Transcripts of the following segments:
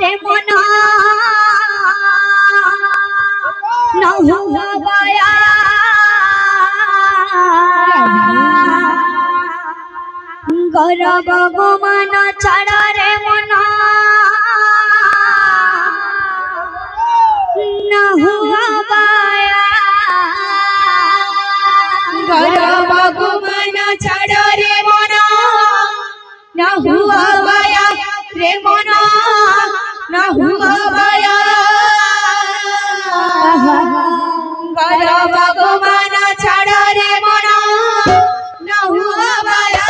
रे मना न हुआ बाया गौरव गुमान छाड़ा रे मना न हुआ बाया गौरव गुमान छाड़ा रे मना न हुआ बाया रे मना न हुआ बाया गौरव गुमान छाड़ा रे मना न हुआ बाया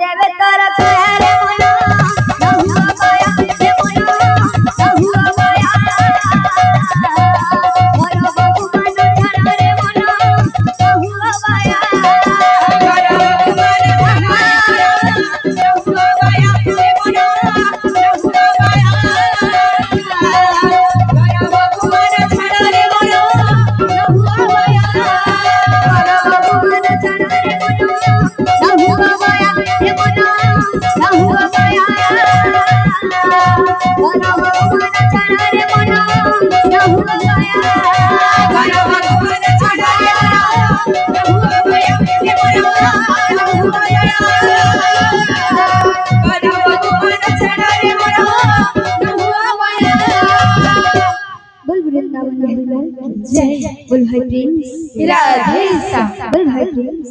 देवे तोरा प्यारे मना न हुआ बाया रे मना न हुआ बाया गौरव गुमान छाड़ा रे मना न हुआ बाया गौरव गुमान न हुआ बाया रे मना न हुआ बाया गौरव गुमान छाड़ा रे मना न हुआ बाया गौरव गुमान छाड़ा रे मना न हुआ बाया रे मना न हुआ बाया गौरव गुमान छाड़ा रे मना न हुआ बाया गौरव गुमान छाड़ा रे मना न हुआ बाया रे मना न हुआ बाया गौरव गुमान छाड़ा रे मना न हुआ बाया बोल वृंदावन जय बोल भाई प्रिंस राधे श्याम बोल भाई प्रिंस।